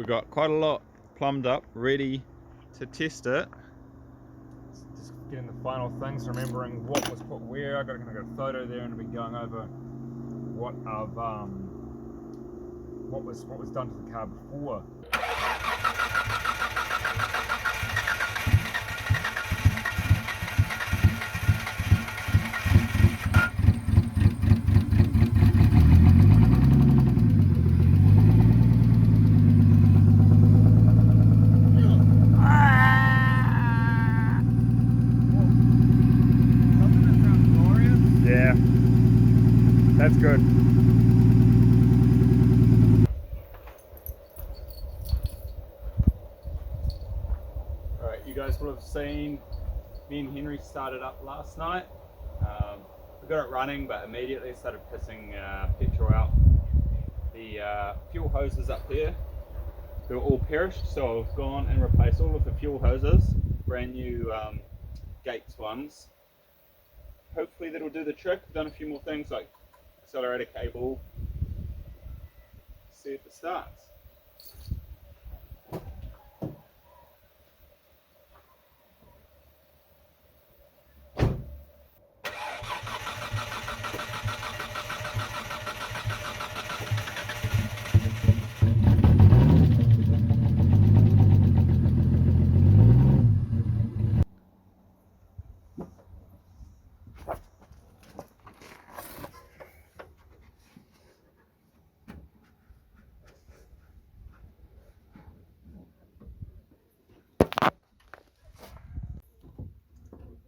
got quite a lot plumbed up, ready to test it. Just getting the final things, remembering what was put where. I got a photo there, and I've been going over what was done to the car before. Yeah, that's good. Alright, you guys will have seen me and Henry started up last night. We got it running, but immediately started pissing petrol out. The fuel hoses up here, they were all perished, so I've gone and replaced all of the fuel hoses, brand new Gates ones. Hopefully that'll do the trick. I've done a few more things like accelerator cable. See if it starts.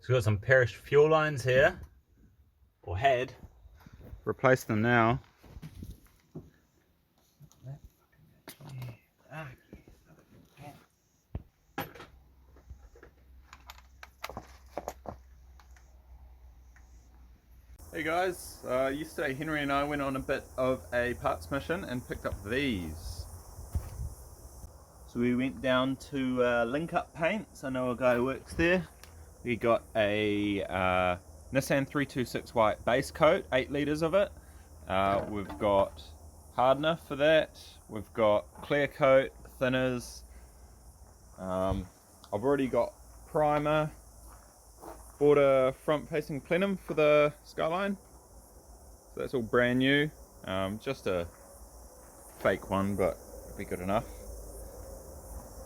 So we've got some perished fuel lines here, or had. Replaced them now. Hey guys, yesterday Henry and I went on a bit of a parts mission and picked up these. So we went down to Link Up Paints. I know a guy who works there. We got a Nissan 326 white base coat, 8 litres of it. We've got hardener for that. We've got clear coat, thinners. I've already got primer. Bought a front facing plenum for the Skyline. So that's all brand new. Just a fake one, but it'll be good enough.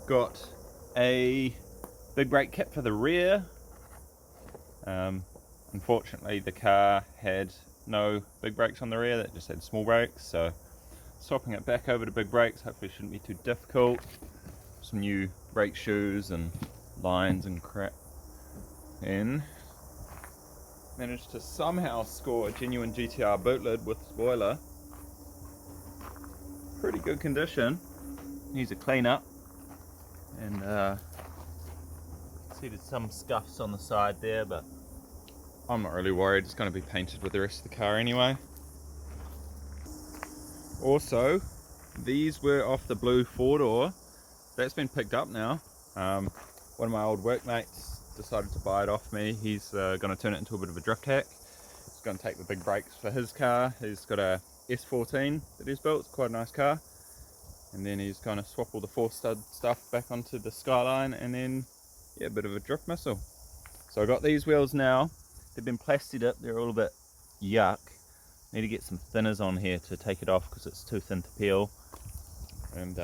Got a big brake kit for the rear. Unfortunately the car had no big brakes on the rear, that just had small brakes, so swapping it back over to big brakes hopefully shouldn't be too difficult. Some new brake shoes and lines and crap. And managed to somehow score a Genuine GTR boot lid with spoiler. Pretty good condition. Needs a clean up. And see there's some scuffs on the side there, but I'm not really worried. It's going to be painted with the rest of the car anyway. Also, these were off the blue 4-door. That's been picked up now. One of my old workmates decided to buy it off me. He's going to turn it into a bit of a drift hack. He's going to take the big brakes for his car. He's got a S14 that he's built. It's quite a nice car. And then he's going to swap all the 4-stud stuff back onto the Skyline, and then yeah, a bit of a drift missile. So I got these wheels now. They've been plastied up. They're all a bit yuck. Need to get some thinners on here to take it off because it's too thin to peel. And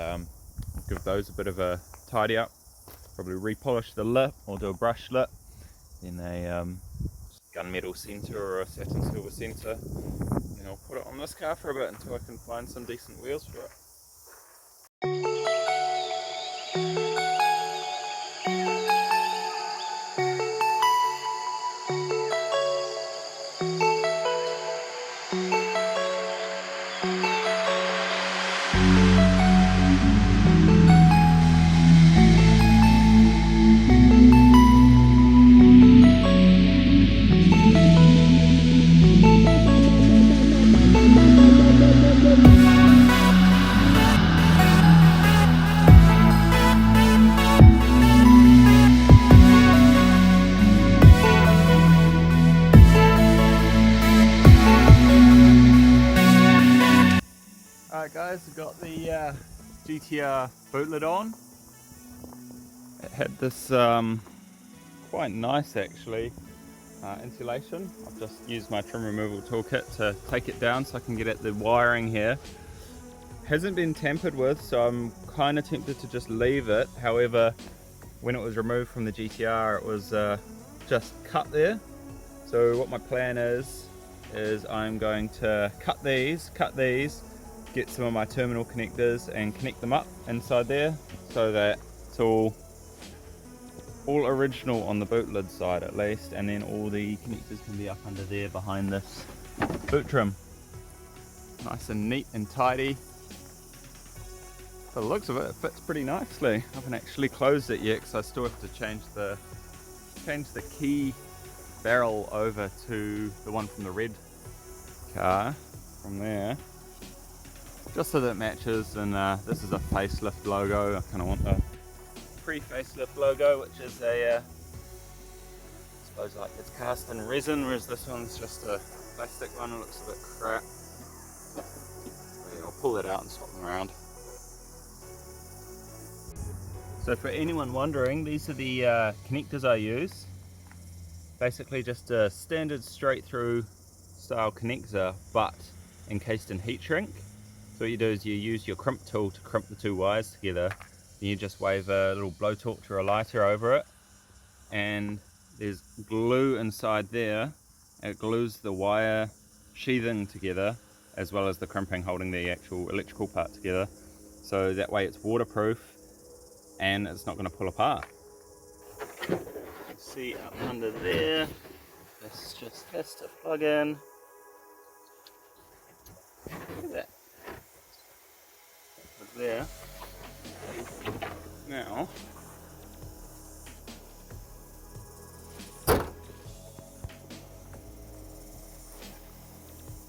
give those a bit of a tidy up. Probably repolish the lip or do a brush lip. Then a gunmetal centre or a satin silver centre. And I'll put it on this car for a bit until I can find some decent wheels for it. Alright guys, we've got the GTR boot lid on. It had this quite nice actually insulation. I've just used my trim removal toolkit to take it down so I can get at the wiring here. Hasn't been tampered with, so I'm kind of tempted to just leave it. However, when it was removed from the GTR, it was just cut there. So what my plan is I'm going to cut these, get some of my terminal connectors and connect them up inside there so that it's all original on the boot lid side at least, and then all the connectors can be up under there behind this boot trim. Nice and neat and tidy. By the looks of it, it fits pretty nicely. I haven't actually closed it yet because I still have to change the key barrel over to the one from the red car from there, just so that it matches. And this is a facelift logo. I kind of want the pre-facelift logo, which is a I suppose like it's cast in resin, whereas this one's just a plastic one. It looks a bit crap. I'll pull that out and swap them around. So for anyone wondering, these are the connectors I use. Basically just a standard straight through style connector, but encased in heat shrink. So what you do is you use your crimp tool to crimp the two wires together. Then you just wave a little blowtorch or a lighter over it, and there's glue inside there. It glues the wire sheathing together as well as the crimping holding the actual electrical part together. So that way it's waterproof and it's not going to pull apart. See up under there, this just has to plug in. Look at that. Look there. Now,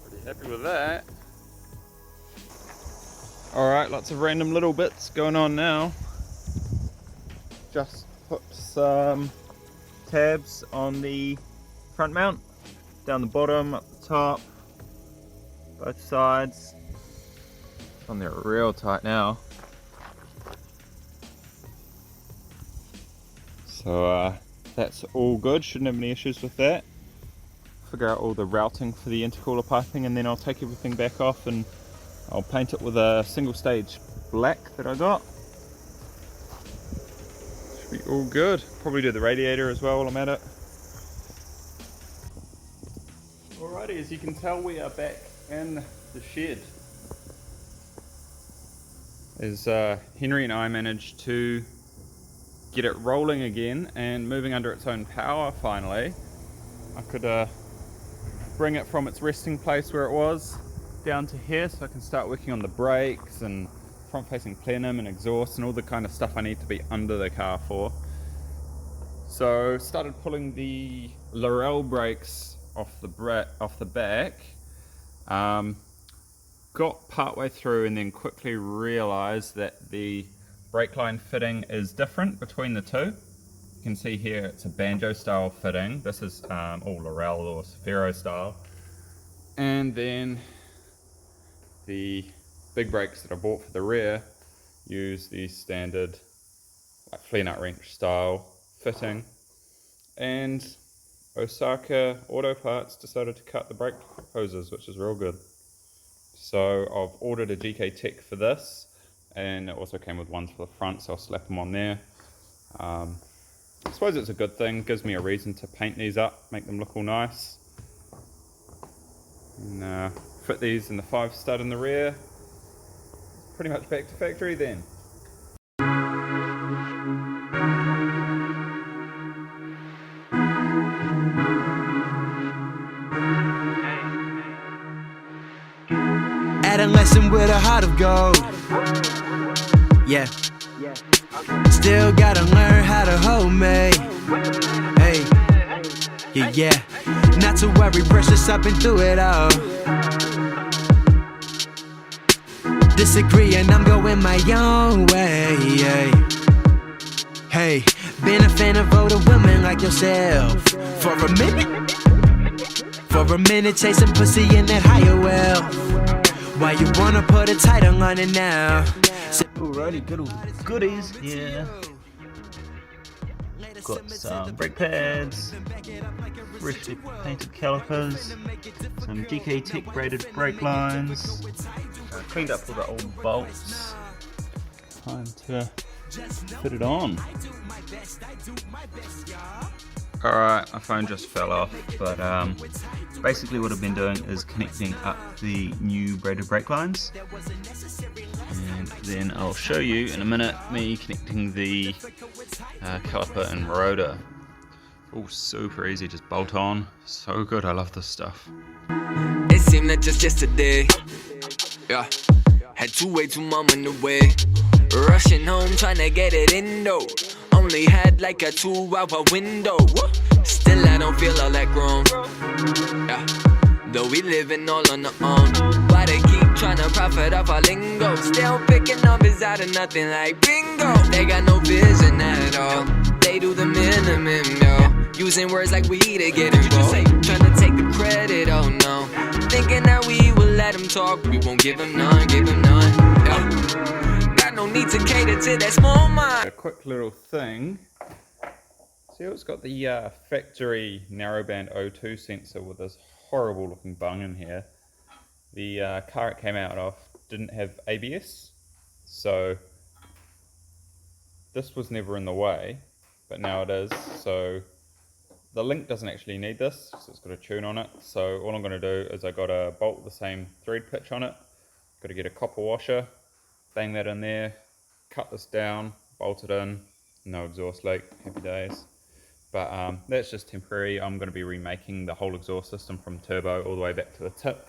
pretty happy with that. Alright, lots of random little bits going on now. Just put some tabs on the front mount, down the bottom, up the top, both sides. On there real tight now. So that's all good, shouldn't have any issues with that. Figure out all the routing for the intercooler piping, and then I'll take everything back off and I'll paint it with a single stage black that I got. Should be all good. Probably do the radiator as well while I'm at it. Alrighty, as you can tell, we are back in the shed. As Henry and I managed to get it rolling again and moving under its own power finally. I could bring it from its resting place where it was down to here, so I can start working on the brakes and front facing plenum and exhaust and all the kind of stuff I need to be under the car for. So started pulling the Laurel brakes off the back. Got partway through and then quickly realized that the brake line fitting is different between the two. You can see here it's a banjo style fitting. This is all Laurel or Sphero style. And then the big brakes that I bought for the rear use the standard like flare nut wrench style fitting. And Osaka Auto Parts decided to cut the brake hoses, which is real good. So I've ordered a GK Tech for this, and it also came with ones for the front, so I'll slap them on there. I suppose it's a good thing, gives me a reason to paint these up, make them look all nice. And fit these in the 5 stud in the rear. Pretty much back to factory then. Adolescent with a heart of gold. Yeah. Still gotta learn how to hold me. Hey. Yeah. Not to worry, precious, I've been through it all. Disagreeing, I'm going my own way. Hey. Been a fan of older women like yourself. For a minute, chasing pussy in that higher wealth. Why you wanna put a title on it now? Alrighty, good goodies here. Got some brake pads, freshly painted calipers, some GK Tech braided brake lines, cleaned up all the old bolts. Time to put it on. Alright, my phone just fell off, but basically what I've been doing is connecting up the new braided brake lines, and then I'll show you in a minute me connecting the caliper and rotor. Oh, super easy, just bolt on. So good, I love this stuff. It seemed like just yesterday, yeah, had to wait 2 months in the way, rushing home trying to get it in though. Only had like a 2-hour window. Still I don't feel all that grown. Yeah. Though we living all on our own. Why they keep trying to profit off our lingo? Still picking numbers out of nothing like bingo. They got no vision at all. They do the minimum, yo. Using words like we to get involved. Trying to take the credit, oh no. Thinking that we will let them talk. We won't give them none, yeah. No need to cater to that small mind. A quick little thing. See how it's got the factory narrowband O2 sensor with this horrible looking bung in here. The car it came out of didn't have ABS, so this was never in the way, but now it is. So the Link doesn't actually need this, so it's got a tune on it. So all I'm going to do is I got to bolt the same thread pitch on it. Got to get a copper washer, bang that in there, cut this down, bolt it in, no exhaust leak, happy days. But that's just temporary. I'm going to be remaking the whole exhaust system from turbo all the way back to the tip.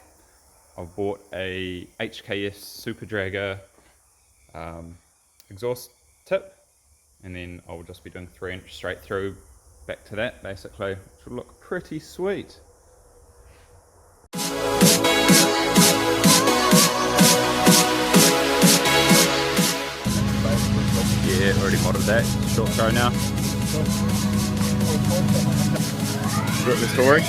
I've bought a HKS Super Dragger exhaust tip, and then I'll just be doing 3-inch straight through back to that basically, which will look pretty sweet. Yeah, already modded that. Short throw now. Short the story.